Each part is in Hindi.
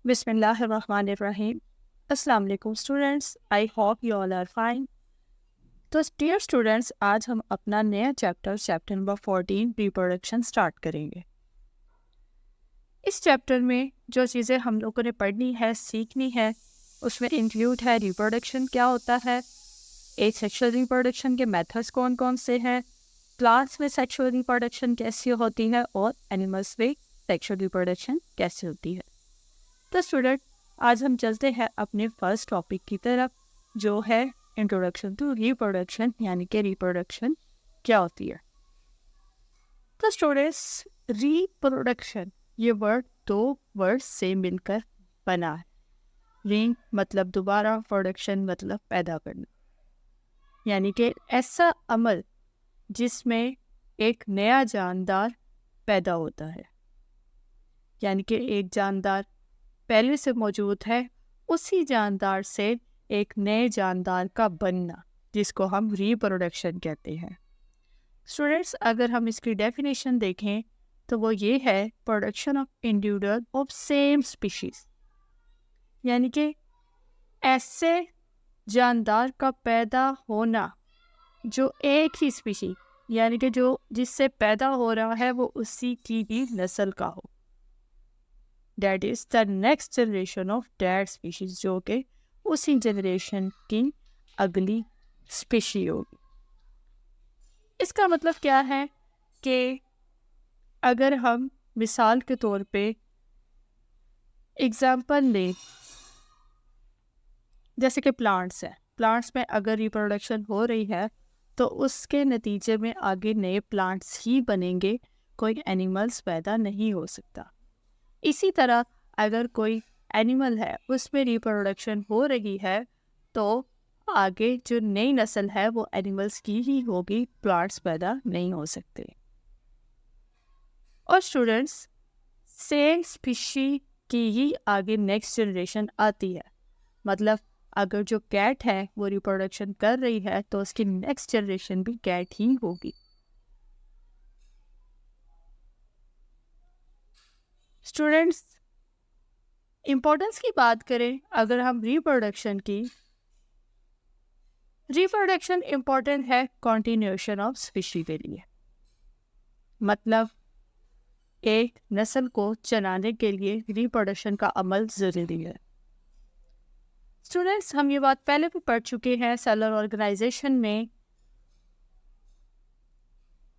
बिस्मिल्लाहिर्रहमानिर्रहीम। अस्सलाम वालेकुम students, I hope you all are fine. तो डियर स्टूडेंट्स, आज हम अपना नया चैप्टर नंबर 14 रिप्रोडक्शन स्टार्ट करेंगे। इस चैप्टर में जो चीज़ें हम लोगों ने पढ़नी है, सीखनी है, उसमें इंक्लूड है रिप्रोडक्शन क्या होता है, सेक्सुअल रिप्रोडक्शन के मेथड्स कौन कौन से हैं, प्लांट्स में सेक्सुअल रिप्रोडक्शन कैसे होती है और एनिमल्स में सेक्सुअल रिप्रोडक्शन कैसे होती है। तो स्टूडेंट, आज हम चलते हैं अपने फर्स्ट टॉपिक की तरफ, जो है इंट्रोडक्शन टू रिप्रोडक्शन, यानी कि रिप्रोडक्शन क्या होती है। तो स्टूडेंट्स, रिप्रोडक्शन ये वर्ड दो वर्ड से मिलकर बना है। री मतलब दोबारा, प्रोडक्शन मतलब पैदा करना, यानी कि ऐसा अमल जिसमें एक नया जानदार पैदा होता है, यानी कि एक जानदार पहले से मौजूद है, उसी जानदार से एक नए जानदार का बनना, जिसको हम रिप्रोडक्शन कहते हैं। स्टूडेंट्स, अगर हम इसकी डेफिनेशन देखें तो वो ये है, production of individual of same species, यानी कि ऐसे जानदार का पैदा होना जो एक ही स्पीशी, यानी कि जो जिससे पैदा हो रहा है वो उसी की ही नस्ल का हो, that is the next generation of that species, जो कि उसी जनरेशन की अगली स्पीशी होगी। इसका मतलब क्या है कि अगर हम मिसाल के तौर पे एग्जाम्पल लें, जैसे कि प्लांट्स है, प्लांट्स में अगर रिप्रोडक्शन हो रही है तो उसके नतीजे में आगे नए प्लांट्स ही बनेंगे, कोई एनिमल्स पैदा नहीं हो सकता। इसी तरह अगर कोई एनिमल है उसमें रिप्रोडक्शन हो रही है तो आगे जो नई नस्ल है वो एनिमल्स की ही होगी, प्लांट्स पैदा नहीं हो सकते। और स्टूडेंट्स, सेम स्पीशी की ही आगे नेक्स्ट जनरेशन आती है, मतलब अगर जो कैट है वो रिप्रोडक्शन कर रही है तो उसकी नेक्स्ट जनरेशन भी कैट ही होगी। स्टूडेंट्स, इम्पोर्टेंस की बात करें अगर हम रिप्रोडक्शन की, रिप्रोडक्शन इम्पोर्टेंट है कंटिन्यूएशन ऑफ स्पीशी के लिए, मतलब एक नस्ल को चलाने के लिए रिप्रोडक्शन का अमल ज़रूरी है। स्टूडेंट्स, हम ये बात पहले भी पढ़ चुके हैं सेलुलर ऑर्गेनाइजेशन में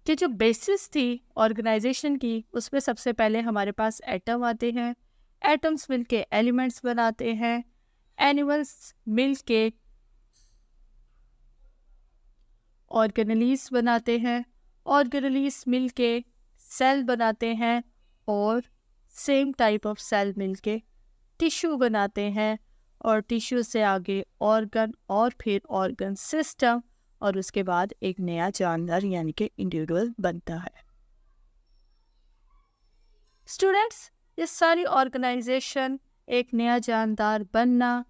कि जो बेसिस थी ऑर्गेनाइजेशन की, उसमें सबसे पहले हमारे पास एटम आते हैं, एटम्स मिलके एलिमेंट्स बनाते हैं, एनिमल्स मिलके ऑर्गेनेलीज बनाते हैं, ऑर्गेनेलीज मिलके सेल बनाते हैं, और सेम टाइप ऑफ सेल मिलके टिश्यू बनाते हैं, और टिश्यू से आगे ऑर्गन, और फिर ऑर्गन सिस्टम, और उसके बाद एक नया जानदार यानी कि इंडिविजुअल बनता है। स्टूडेंट्स, ये सारी ऑर्गेनाइजेशन, एक नया जानदार बनना,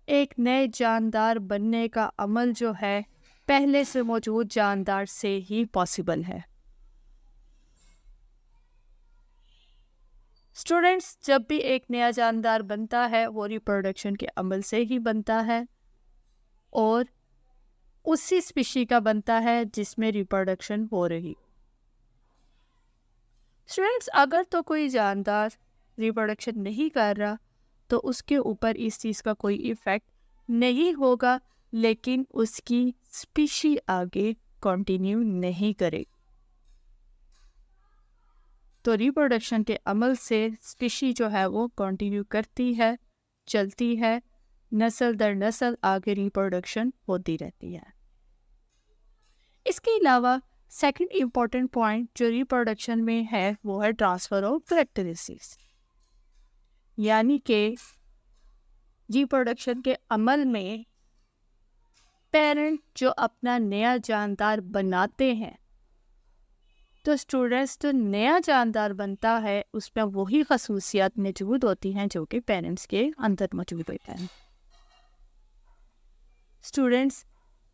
एक नए जानदार बनने का अमल जो है पहले से मौजूद जानदार से ही पॉसिबल है। स्टूडेंट्स, जब भी एक नया जानदार बनता है वो रिप्रोडक्शन के अमल से ही बनता है, और उसी स्पीशी का बनता है जिसमें रिप्रोडक्शन हो रही। स्टूडेंट्स, अगर तो कोई जानदार रिप्रोडक्शन नहीं कर रहा तो उसके ऊपर इस चीज़ का कोई इफ़ेक्ट नहीं होगा, लेकिन उसकी स्पीशी आगे कंटिन्यू नहीं करेगी। तो रिप्रोडक्शन के अमल से स्पीशी जो है वो कंटिन्यू करती है, चलती है, नस्ल दर नस्ल आगे रिप्रोडक्शन होती रहती है। इसके अलावा सेकंड इम्पॉर्टेंट पॉइंट जो रिप्रोडक्शन में है वो है ट्रांसफ़र ऑफ कैरेक्टरिस्टिक्स, यानी कि रिप्रोडक्शन के अमल में पेरेंट जो अपना नया जानदार बनाते हैं, तो स्टूडेंट्स जो नया जानदार बनता है उसमें वही खसूसियात मौजूद होती हैं जो कि पेरेंट्स के अंदर मौजूद होते हैं। स्टूडेंट्स,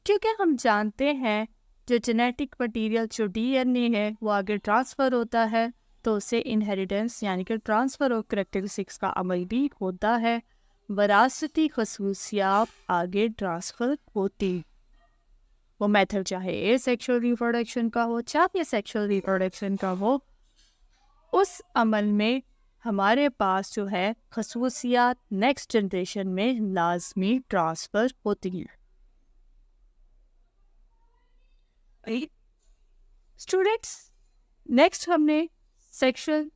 क्योंकि हम जानते हैं जो जेनेटिक मटेरियल जो डीएनए है वो आगे ट्रांसफ़र होता है, तो उससे इनहेरिटेंस यानी कि ट्रांसफ़र ऑफ करैक्टरिस्टिक्स का अमल भी होता है, वरासती खसूसियात आगे ट्रांसफ़र होती। वो मेथड चाहे ए सेक्शुअल रिप्रोडक्शन का हो चाहे सेक्शुअल रिप्रोडक्शन का हो, उस अमल में हमारे पास जो है खसूसियात नेक्स्ट जनरेशन में लाजमी ट्रांसफ़र होती हैं। स्टूडेंट्स, नेक्स्ट हमने सेक्शुअल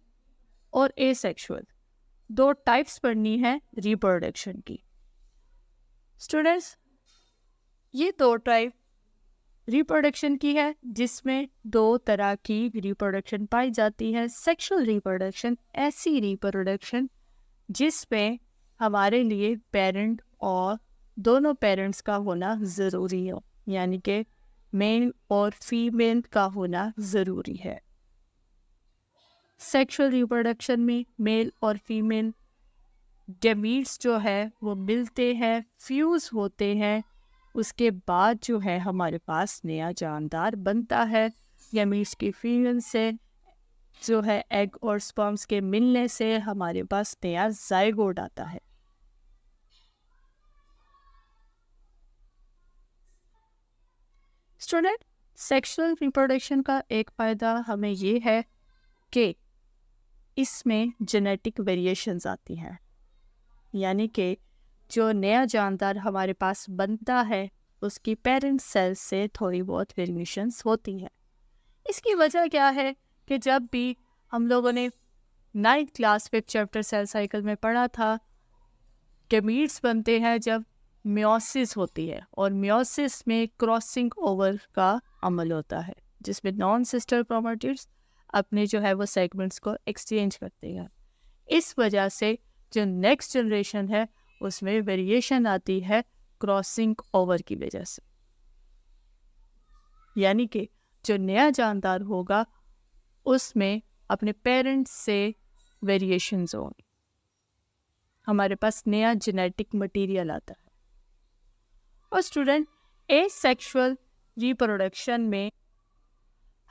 और एसेक्सुअल दो टाइप्स पढ़नी है रिप्रोडक्शन की। स्टूडेंट्स, ये दो टाइप रिप्रोडक्शन की है जिसमें दो तरह की रिप्रोडक्शन पाई जाती है। सेक्शुअल रिप्रोडक्शन ऐसी रिप्रोडक्शन जिसमें हमारे लिए पेरेंट और दोनों पेरेंट्स का होना ज़रूरी हो, यानी कि मेल और फीमेल का होना ज़रूरी है। सेक्शुअल रिप्रोडक्शन में मेल और फीमेल गैमीट्स जो है वो मिलते हैं, फ्यूज़ होते हैं, उसके बाद जो है हमारे पास नया जानदार बनता है। गैमीट्स की फीमेल से जो है एग और स्पर्म्स के मिलने से हमारे पास नया जायगोट आता है। स्टूडेंट, सेक्सुअल रिप्रोडक्शन का एक फ़ायदा हमें ये है कि इसमें जेनेटिक वेरिएशंस आती हैं, यानी कि जो नया जानदार हमारे पास बनता है उसकी पेरेंट सेल से थोड़ी बहुत वेरिएशंस होती हैं। इसकी वजह क्या है कि जब भी हम लोगों ने 9th क्लास में चैप्टर सेल साइकिल में पढ़ा था, गैमीट्स बनते हैं जब मियोसिस होती है, और मियोसिस में क्रॉसिंग ओवर का अमल होता है जिसमें नॉन सिस्टर क्रोमैटिड्स अपने जो है वो सेगमेंट्स को एक्सचेंज करते हैं। इस वजह से जो नेक्स्ट जनरेशन है उसमें वेरिएशन आती है क्रॉसिंग ओवर की वजह से, यानी कि जो नया जानदार होगा उसमें अपने पेरेंट्स से वेरिएशंस होंगे, हमारे पास नया जेनेटिक मटेरियल आता है। और स्टूडेंट, एसेक्सुअल रिप्रोडक्शन में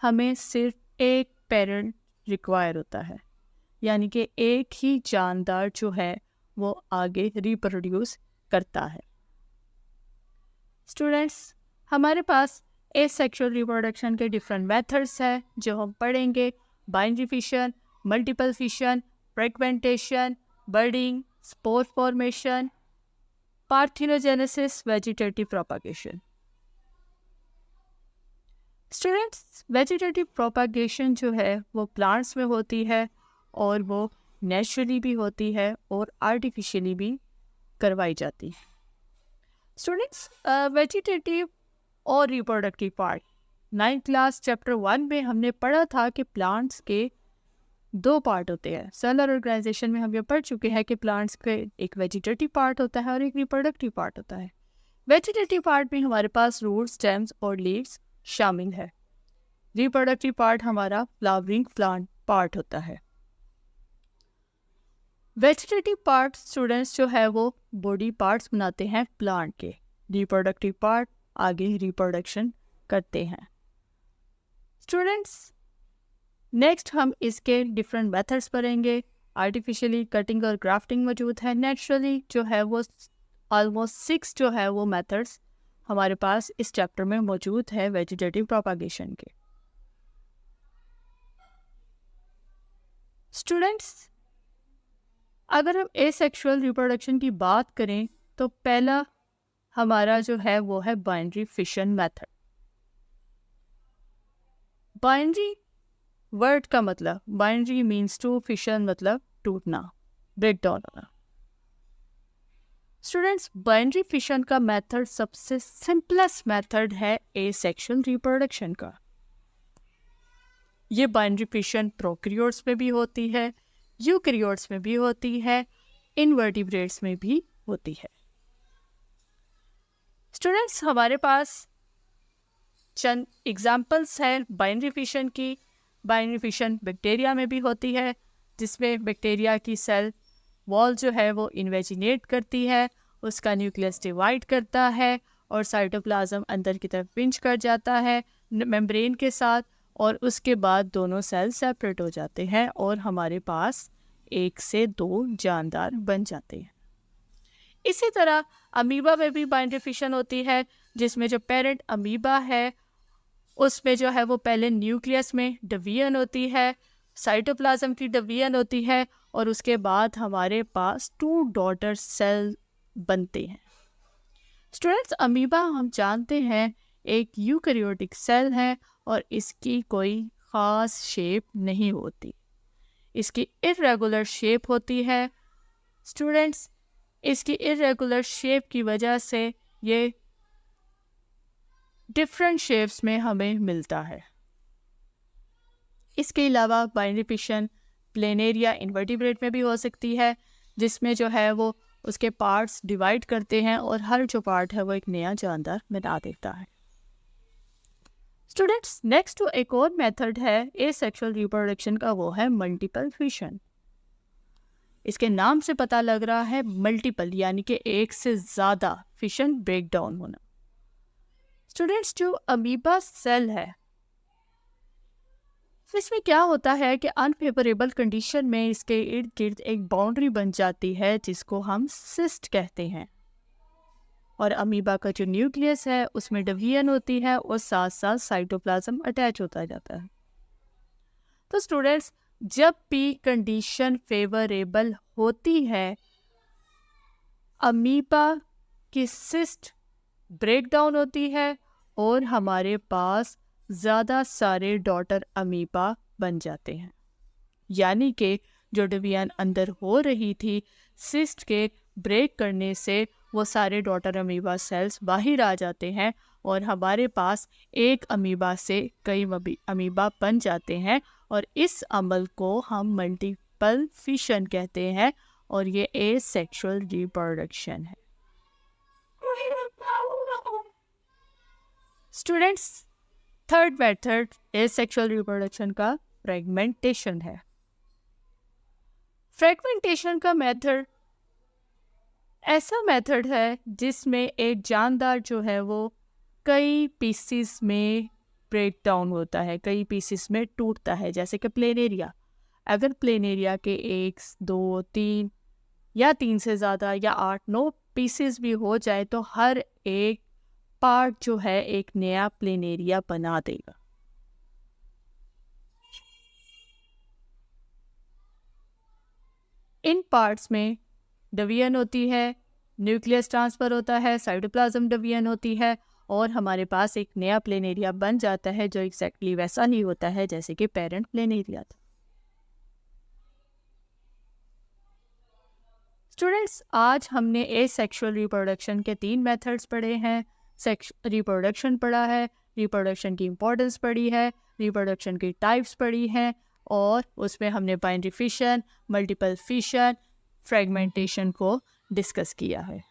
हमें सिर्फ एक पेरेंट रिक्वायर होता है, यानी कि एक ही जानदार जो है वो आगे रिप्रोड्यूस करता है। स्टूडेंट्स, हमारे पास एसेक्सुअल रिप्रोडक्शन के डिफरेंट मेथड्स हैं जो हम पढ़ेंगे। Binary fission, multiple fission, fragmentation, budding, spore formation, parthenogenesis, vegetative propagation. Students, vegetative propagation जो है वो प्लांट्स में होती है और वो नेचुरली भी होती है और आर्टिफिशियली भी करवाई जाती है। स्टूडेंट्स, वेजिटेटिव और reproductive part 9th class chapter 1 में हमने पढ़ा था कि प्लांट्स के दो पार्ट होते हैं। सेलुलर ऑर्गेनाइजेशन में हम ये पढ़ चुके हैं कि प्लांट्स के एक वेजिटेटिव पार्ट होता है और एक रिप्रोडक्टिव पार्ट होता है। वेजिटेटिव पार्ट में हमारे पास रूट्स, स्टेम्स और लीव्स शामिल है। रिप्रोडक्टिव पार्ट हमारा फ्लावरिंग प्लांट पार्ट होता है। वेजिटेटिव पार्ट स्टूडेंट्स जो है वो बॉडी पार्ट्स बनाते हैं प्लांट के। रिप्रोडक्टिव पार्ट आगे रिप्रोडक्शन करते हैं। स्टूडेंट्स, नेक्स्ट हम इसके डिफरेंट मेथड्स पढ़ेंगे। आर्टिफिशियली कटिंग और ग्राफ्टिंग मौजूद है। नेचुरली जो है वो ऑलमोस्ट 6 जो है वो मेथड्स हमारे पास इस चैप्टर में मौजूद है वेजिटेटिव प्रोपागेशन के। स्टूडेंट्स, अगर हम एसेक्सुअल रिप्रोडक्शन की बात करें तो पहला हमारा जो है वो है binary fission method. Binary word का मतलब, बाइनरी मीन्स टू, फिशन मतलब टूटना, ब्रेक डाउन होना। स्टूडेंट्स, बाइनरी फिशन का मेथड सबसे सिंपलेस्ट मेथड है एसेक्सुअल रिप्रोडक्शन का। ये बाइनरी फिशन प्रोकैरियोट्स में भी होती है, यूकैरियोट्स में भी होती है, इनवर्टिब्रेट्स में भी होती है। स्टूडेंट्स, हमारे पास चंद एग्जाम्पल्स हैं बाइनरी फिशन की। बाइनरी फिशन बैक्टीरिया में भी होती है जिसमें बैक्टीरिया की सेल वॉल जो है वो इन्वेजिनेट करती है, उसका न्यूक्लियस डिवाइड करता है और साइटोप्लाज्म अंदर की तरफ पिंच कर जाता है मेम्ब्रेन के साथ, और उसके बाद दोनों सेल सेपरेट हो जाते हैं और हमारे पास 1 से 2 जानदार बन जाते हैं। इसी तरह अमीबा में भी बाइनरी फिशन होती है, जिसमें जो पेरेंट अमीबा है उसमें जो है वो पहले न्यूक्लियस में डिवीजन होती है, साइटोप्लाज्म की डिवीजन होती है और उसके बाद हमारे पास 2 डॉटर सेल बनते हैं। स्टूडेंट्स, अमीबा हम जानते हैं एक यूकैरियोटिक सेल है और इसकी कोई ख़ास शेप नहीं होती, इसकी इर्रेगुलर शेप होती है। स्टूडेंट्स, इसकी इर्रेगुलर शेप की वजह से ये डिफरेंट शेप्स में हमें मिलता है। इसके अलावा बाइनरी फिशन प्लेनेरिया इन्वर्टिब्रेट में भी हो सकती है, जिसमें जो है वो उसके पार्ट्स डिवाइड करते हैं और हर जो पार्ट है वो एक नया जानदार बना देता है। स्टूडेंट्स, नेक्स्ट एक और मेथड है एसेक्सुअल रिप्रोडक्शन का, वो है मल्टीपल फिशन। इसके नाम से पता लग रहा है मल्टीपल यानी कि एक से ज़्यादा फिशन ब्रेकडाउन होना। स्टूडेंट्स, जो अमीबा सेल है इसमें क्या होता है कि अनफेवरेबल कंडीशन में इसके इर्द गिर्द एक बाउंड्री बन जाती है जिसको हम सिस्ट कहते हैं, और अमीबा का जो न्यूक्लियस है उसमें डिवीजन होती है और साथ साथ साइटोप्लाज्म अटैच होता जाता है। तो स्टूडेंट्स, जब भी कंडीशन फेवरेबल होती है अमीबा की सिस्ट ब्रेकडाउन होती है और हमारे पास ज़्यादा सारे डॉटर अमीबा बन जाते हैं, यानी कि जो डिवीजन अंदर हो रही थी सिस्ट के ब्रेक करने से वो सारे डॉटर अमीबा सेल्स बाहर आ जाते हैं और हमारे पास एक अमीबा से कई अमीबा बन जाते हैं और इस अमल को हम मल्टीपल फिशन कहते हैं और ये एसेक्सुअल रिप्रोडक्शन है। Students, third method asexual reproduction का फ्रेगमेंटेशन है। फ्रेगमेंटेशन का मेथड ऐसा मेथड है जिसमें एक जानदार जो है वो कई पीसीस में ब्रेक डाउन होता है, कई पीसीस में टूटता है, जैसे कि प्लेनेरिया। अगर प्लेनेरिया के 1, 2, 3 या 3 से ज़्यादा या 8, 9 पीसेस भी हो जाए तो हर एक पार्ट जो है एक नया प्लेनेरिया बना देगा। इन पार्ट्स में डिवीजन होती है, न्यूक्लियस ट्रांसफ़र होता है, साइटोप्लाज्म डिवीजन होती है और हमारे पास एक नया प्लेनेरिया बन जाता है जो एग्जैक्टली वैसा ही होता है जैसे कि पेरेंट प्लेनेरिया था। स्टूडेंट्स, आज हमने एसेक्सुअल रिप्रोडक्शन के 3 मेथड्स पढ़े हैं। रिप्रोडक्शन पढ़ा है, रिप्रोडक्शन की इम्पोर्टेंस पढ़ी है, रिप्रोडक्शन की टाइप्स पढ़ी हैं और उसमें हमने binary fission, multiple fission, fragmentation को डिस्कस किया है।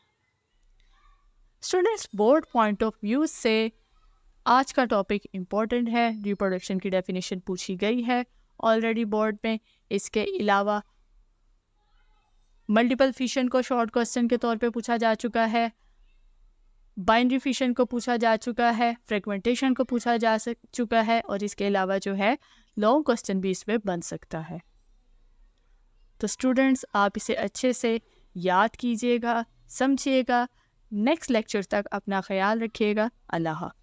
Students, board point of view से आज का टॉपिक इम्पोर्टेंट है। रिप्रोडक्शन की डेफिनेशन पूछी गई है ऑलरेडी बोर्ड में। इसके अलावा मल्टीपल फिशन को शॉर्ट क्वेश्चन के तौर पे पूछा जा चुका है, बाइनरी फिशन को पूछा जा चुका है, फ्रेगमेंटेशन को पूछा जा चुका है और इसके अलावा जो है लॉन्ग क्वेश्चन भी इसमें बन सकता है। तो स्टूडेंट्स, आप इसे अच्छे से याद कीजिएगा, समझिएगा। नेक्स्ट लेक्चर तक अपना ख्याल रखिएगा। अल्लाह हाफ़िज़।